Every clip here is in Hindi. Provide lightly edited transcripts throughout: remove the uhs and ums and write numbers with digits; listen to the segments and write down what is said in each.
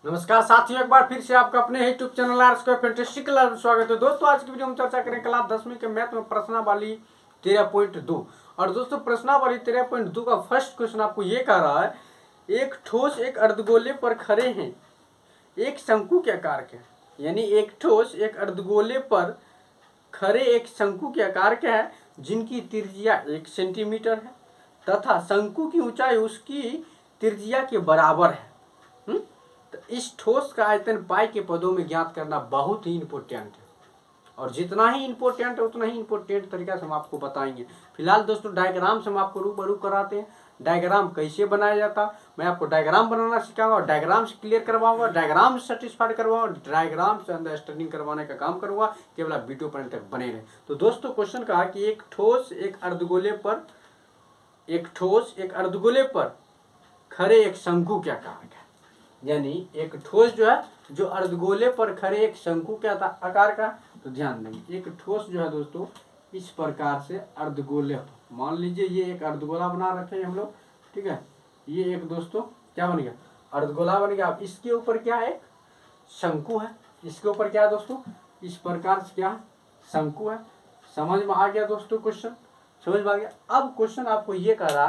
नमस्कार साथियों, एक बार फिर से आपका अपने YouTube channel are square fantastic class में स्वागत है। दोस्तों आज की वीडियो में चर्चा करें क्लास 10वीं के मैथ में प्रश्नावली 13.2। और दोस्तों प्रश्नावली 13.2 का फर्स्ट क्वेश्चन आपको ये कह रहा है, एक ठोस एक अर्धगोले पर खड़े हैं, एक शंकु के आकार के, यानी एक ठोस एक अर्धगोले पर खड़े एक शंकु के आकार के है जिनकी त्रिज्या 1 सेंटीमीटर है तथा शंकु की ऊंचाई उसकी त्रिज्या के बराबर है। तो इस ठोस का आयतन पाई के पदों में ज्ञात करना बहुत ही इंपॉर्टेंट है, और जितना ही इंपॉर्टेंट है उतना ही इंपॉर्टेंट तरीका से हम आपको बताएंगे। फिलहाल दोस्तों डायग्राम से हम आपको रूबरू कराते हैं। डायग्राम कैसे बनाया जाता, मैं आपको डायग्राम बनाना सिखाऊंगा, डायग्राम से क्लियर करवाऊंगा, डायग्राम से सेटिस्फाइड करवाऊंगा, डायग्राम से अंडरस्टैंडिंग करवाने का काम करूंगा। केवल आप वीडियो पर तक बने रहे। तो दोस्तों क्वेश्चन कहा कि एक ठोस एक अर्धगोले पर खड़े एक शंकु के आकार का, यानी एक ठोस जो है जो अर्धगोले पर खड़े एक शंकु के आकार का। तो ध्यान देंगे, एक ठोस जो है दोस्तों इस प्रकार से अर्धगोले, मान लीजिए ये एक अर्धगोला बना रखे हैं हम लोग, ठीक है। ये एक दोस्तों क्या बन गया, अर्धगोला बन गया। अब इसके ऊपर क्या है, एक शंकु है। इसके ऊपर क्या है दोस्तों, इस प्रकार से क्या शंकु है। समझ में आ गया दोस्तों, क्वेश्चन समझ में आ गया। अब क्वेश्चन आपको ये कह रहा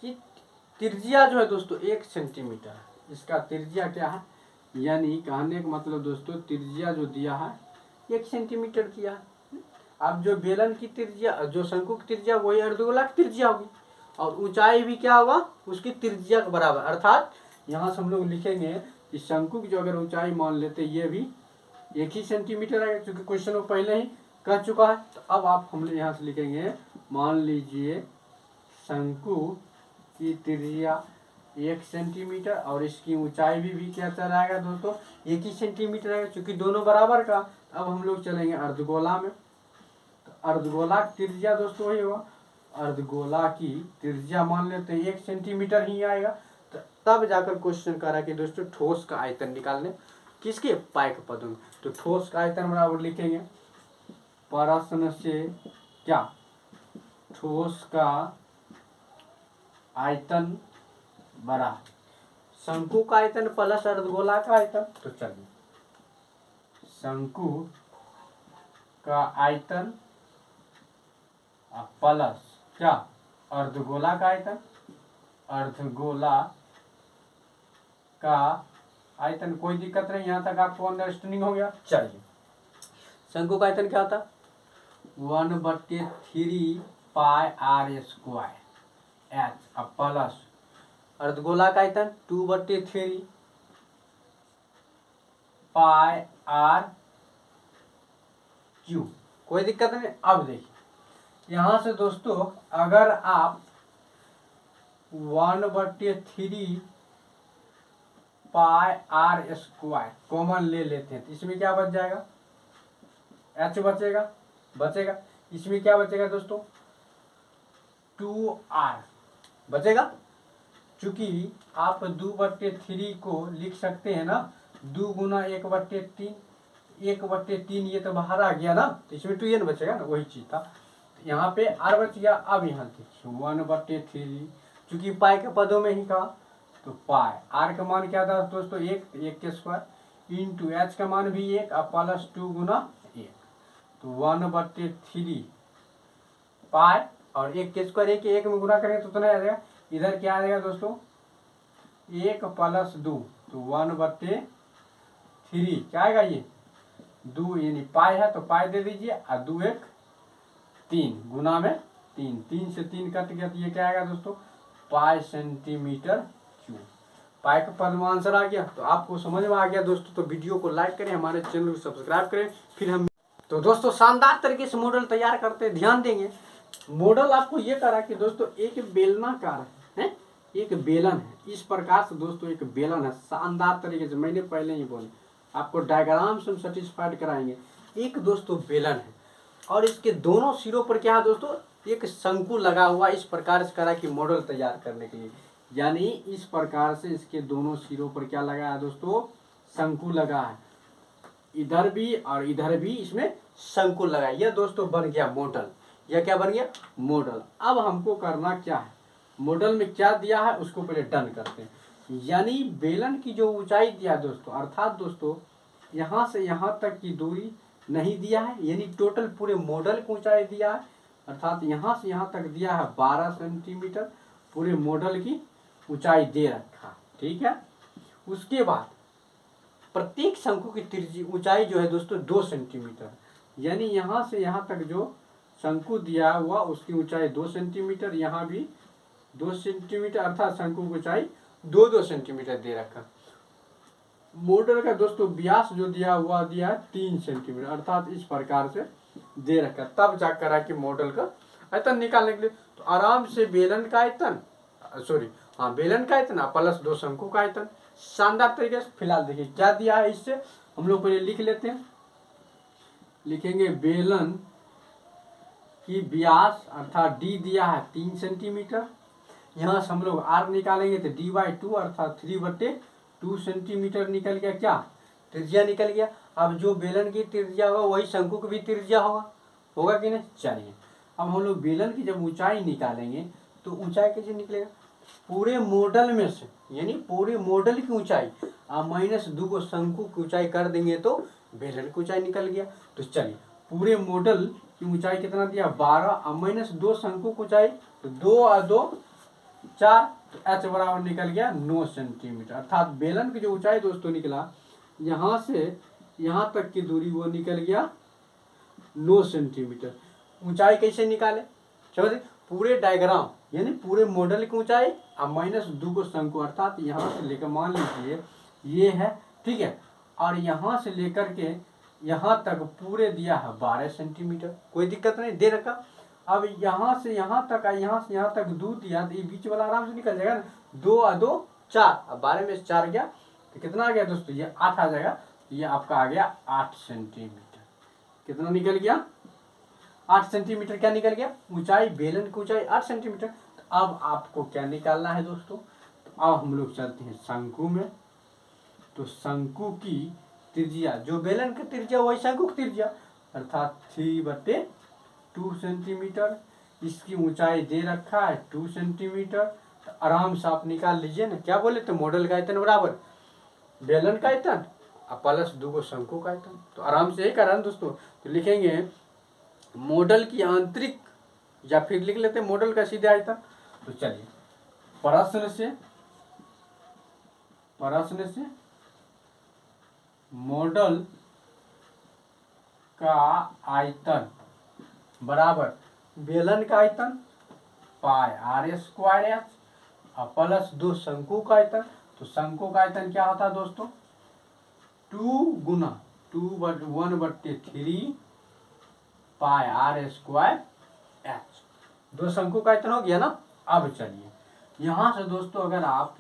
कि त्रिज्या जो है दोस्तों 1 सेंटीमीटर है, इसका त्रिज्या क्या है, यानी कहने का मतलब दोस्तों त्रिज्या जो दिया है 1 सेंटीमीटर दिया है। अब जो बेलन की त्रिज्या, जो शंकु की त्रिज्या वही अर्धगोला की त्रिज्या होगी, और ऊंचाई भी क्या होगा उसकी त्रिज्या के बराबर। अर्थात यहाँ से हम लोग लिखेंगे कि शंकु की जो अगर ऊंचाई मान लेते ये भी 1 ही सेंटीमीटर है, क्योंकि क्वेश्चन वो पहले ही कह चुका है। तो अब आप हम लोग यहाँ से लिखेंगे, मान लीजिए शंकु की त्रिज्या 1 सेंटीमीटर और इसकी ऊंचाई भी क्या चला आएगा दोस्तों 1 ही सेंटीमीटर है, क्योंकि दोनों बराबर का। अब हम लोग चलेंगे अर्धगोला में। तो अर्धगोला की त्रिज्या दोस्तों वही होगा, अर्धगोला की त्रिज्या मान लेते हैं 1 सेंटीमीटर ही आएगा। तो तब जाकर क्वेश्चन कर रहा है कि दोस्तों ठोस का आयतन निकालने किसके, पाई के पदों में। तो ठोस का आयतन बराबर लिखेंगे प्रश्न से क्या, ठोस का आयतन बड़ा शंकु का आयतन प्लस अर्धगोला का आयतन। तो चलिए शंकु का आयतन प्लस क्या, अर्धगोला का आयतन, अर्धगोला का आयतन। कोई दिक्कत नहीं, यहाँ तक आपको अंडरस्टैंडिंग हो गया। चलिए शंकु का आयतन क्या होता, 1/3 पाई आर स्क्वायर एच प्लस अर्धगोला का आयतन 2/3 पाई आर क्यू। कोई दिक्कत नहीं। अब देखिए यहाँ से दोस्तों अगर आप 1/3 पाई आर स्क्वायर कॉमन ले लेते हैं तो इसमें क्या बच जाएगा, एच बचेगा। इसमें क्या बचेगा दोस्तों 2r बचेगा, चूंकि आप 2/3 को लिख सकते हैं ना, 2 गुना 1/3, 1/3 ये तो बाहर आ गया ना, तो इसमें 2n बचेगा ना, वही चीज था। तो यहाँ पे r बच गया। अब यहाँ देखिए 1/3, चूंकि पाई के पदों में ही कहा तो पाई, r का मान क्या था दोस्तों 1 के स्क्वायर इंटू h का मान भी 1 और प्लस 2 गुना 1, तो 1/3 पाई और 1 के स्क्वायर 1 में गुना करेंगे तो उतना आ जाएगा। इधर क्या आ जाएगा दोस्तों 1 प्लस 2, तो 1/3 क्या आएगा, ये 2 यानी पाई है तो पाई दे दीजिए, और 2 1 3 गुना में 3 से 3 कट गया, तो ये क्या आएगा दोस्तों पाई सेंटीमीटर क्यूब। पाई का पद में आंसर आ गया। तो आपको समझ में आ गया दोस्तों, तो वीडियो को लाइक करें, हमारे चैनल को सब्सक्राइब करें। फिर हम तो दोस्तों शानदार तरीके से मॉडल तैयार करते हैं। ध्यान देंगे, मॉडल आपको ये करा कि दोस्तों एक बेलनाकार है, एक बेलन है, इस प्रकार से दोस्तों एक बेलन है। शानदार तरीके से मैंने पहले ही बोला, आपको डायग्राम से हम सेटिस्फाइड कराएंगे। एक दोस्तों बेलन है और इसके दोनों सिरों पर क्या है दोस्तों, एक शंकु लगा हुआ। इस प्रकार से करा कि मॉडल तैयार करने के लिए, यानी इस प्रकार से इसके दोनों सिरों पर क्या लगा है दोस्तों, शंकु लगा है। इधर भी और इधर भी इसमें शंकु लगा। यह दोस्तों बन गया मॉडल। यह क्या बन गया, मॉडल। अब हमको करना क्या है, मॉडल में क्या दिया है उसको पहले डन करते हैं। यानी बेलन की जो ऊंचाई दिया दोस्तों, अर्थात दोस्तों यहाँ से यहाँ तक की दूरी नहीं दिया है, यानी टोटल पूरे मॉडल की ऊंचाई दिया है, अर्थात यहाँ से यहाँ तक दिया है 12 सेंटीमीटर पूरे मॉडल की ऊंचाई दे रखा। ठीक है, उसके बाद प्रत्येक शंकु की त्रिज्या ऊंचाई जो है दोस्तों 2 सेंटीमीटर, यानी यहाँ से यहाँ तक जो शंकु दिया हुआ उसकी ऊंचाई 2 सेंटीमीटर, यहाँ भी 2 सेंटीमीटर, अर्थात शंकु की ऊंचाई 2-2 सेंटीमीटर दे रखा। मॉडल का दोस्तों व्यास जो दिया हुआ दिया है 3 सेंटीमीटर, अर्थात इस प्रकार से दे रखा। तब जाकर आके मॉडल का आयतन निकालने के लिए तो आराम से बेलन का आयतन बेलन का आयतन प्लस 2 शंकु का आयतन शानदार तरीके से। फिलहाल देखिए क्या दिया है, इससे हम लोग पहले लिख लेते हैं। लिखेंगे बेलन की व्यास अर्थात डी दिया है 3 सेंटीमीटर, यहाँ से हम लोग आर निकालेंगे तो d/2 अर्थात 3/2 सेंटीमीटर निकल गया। क्या त्रिज्या निकल गया। अब जो बेलन की त्रिज्या होगा वही शंकु की भी त्रिज्या होगा कि नहीं। चलिए अब हम लोग बेलन की जब ऊंचाई निकालेंगे तो ऊंचाई कैसे निकलेगा, पूरे मॉडल में से, यानी पूरे मॉडल की ऊंचाई आप -2 को शंकु की ऊंचाई कर देंगे तो बेलन की ऊंचाई निकल गया। तो चलिए पूरे मॉडल की ऊंचाई कितना दिया 12 और -2 शंकु की ऊंचाई तो 2 और 2 4, तो h बराबर निकल गया 9 सेंटीमीटर। अर्थात बेलन की जो ऊंचाई दोस्तों निकला यहाँ से यहाँ तक की दूरी वो निकल गया 9 सेंटीमीटर। ऊंचाई कैसे निकाले, चलो पूरे डायग्राम यानी पूरे मॉडल की ऊंचाई और -2 को शंकु, अर्थात यहाँ से लेकर मान लीजिए ये है, ठीक है, और यहाँ से लेकर के यहाँ तक पूरे दिया है 12 सेंटीमीटर, कोई दिक्कत नहीं दे रखा। अब यहाँ से यहाँ तक यहाँ से यहाँ तक 2 दिया तो ये बीच वाला आराम से निकल जाएगा ना, 2 और 2 4, अब 12 में से 4 गया तो कितना आ गया दोस्तों, ये 8 आ जाएगा। ये आपका आ गया 8 सेंटीमीटर। कितना निकल गया 8 सेंटीमीटर। क्या निकल गया, ऊंचाई बेलन की ऊंचाई 8 सेंटीमीटर। तो अब आपको क्या निकालना है दोस्तों, तो अब हम लोग चलते हैं शंकु में। तो शंकु की त्रिज्या जो बेलन की त्रिज्या वही शंकु की त्रिज्या, अर्थात 3/2 सेंटीमीटर। इसकी ऊंचाई दे रखा है 2 सेंटीमीटर। तो आराम से आप निकाल लीजिए ना, क्या बोले तो मॉडल का आयतन बराबर बेलन का आयतन प्लस 2 को शंकु का आयतन। तो आराम से यही कारण दोस्तों। तो लिखेंगे मॉडल की आंतरिक, या फिर लिख लेते हैं मॉडल का सीधे आयतन। तो चलिए प्रश्न से मॉडल का आयतन बराबर बेलन का आयतन πr² प्लस 2 शंकु का आयतन। तो शंकु का आयतन क्या होता है दोस्तों, 2 गुना 1/3 πr²h। 2 शंकु का आयतन हो गया ना। अब चलिए यहाँ से दोस्तों अगर आप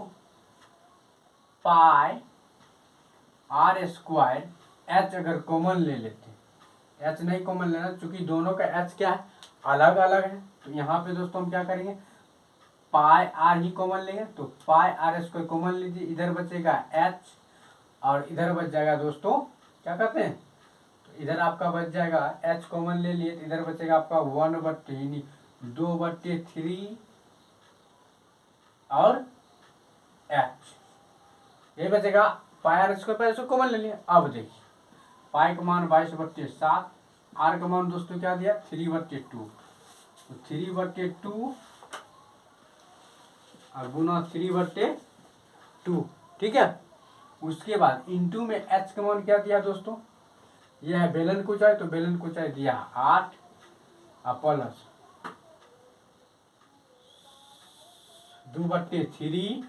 πr² h अगर कॉमन ले लेते, h नहीं कॉमन लेना क्योंकि दोनों का h क्या है अलग अलग है। तो यहाँ पे दोस्तों हम क्या करेंगे πr ही कॉमन लेंगे। तो πr² कॉमन लीजिए, इधर बचेगा h और इधर बच जाएगा दोस्तों क्या कहते हैं, तो इधर आपका बच जाएगा h कॉमन ले लिए तो इधर बचेगा आपका 2/3 और h, ये बचेगा πr² पर इसको कॉमन ले लिए। अब देखिए पाई का मान 22/7, r का मान दोस्तों क्या दिया 3/2, तो 3/2 और गुना 3/2, ठीक है। उसके बाद इनटू में h का मान क्या दिया दोस्तों, यह है बेलन को चाहिए, तो बेलन को चाहिए दिया 8 और प्लस 2/3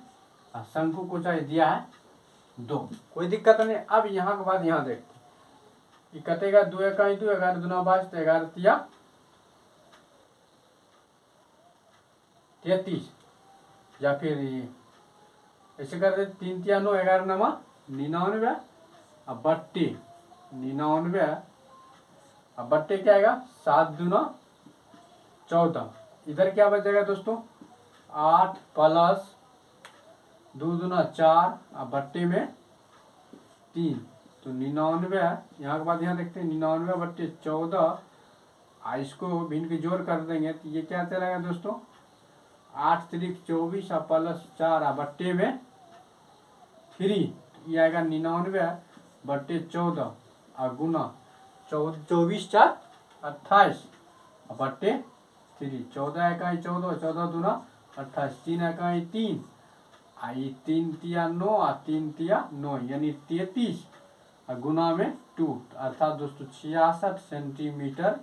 और शंकु को चाहिए दिया है 2, कोई दिक्कत नहीं। अब यहाँ के बाद यहाँ देखते ये कटेगा 2 × 2 11 दूना 22 तो 11 तिया 33, या फिर ऐसे कर दे 3 तिया 9 11 9 99 और बट्टे 99 और बट्टे क्या आएगा 7 दूना 14। इधर क्या बचेगा दोस्तों 8 प्लस 2 दूना 4 और बट्टे में 3, तो 99 यहाँ के बाद यहाँ देखते हैं 99/14 इसको भिन्न के जोड़ कर देंगे तो ये क्या चलेगा दोस्तों 8 × 3 = 24 और प्लस 4 और बट्टे में 3, ये आएगा 99 बटे 14 और गुना 24 4 28 बटे 3, 14 इकाई 14, 14 दूना 28, 3 इकाई 3, आई 3 तिया 9 और 3 तिया 9 यानी 33 और गुना में 2, अर्थात दोस्तों 66 सेंटीमीटर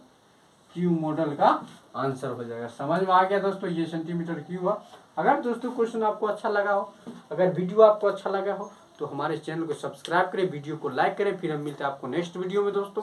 क्यूब मॉडल का आंसर हो जाएगा। समझ में आ गया दोस्तों, ये सेंटीमीटर क्यूब हुआ। अगर दोस्तों क्वेश्चन आपको अच्छा लगा हो, अगर वीडियो आपको अच्छा लगा हो तो हमारे चैनल को सब्सक्राइब करें, वीडियो को लाइक करें। फिर हम मिलते हैं आपको नेक्स्ट वीडियो में दोस्तों।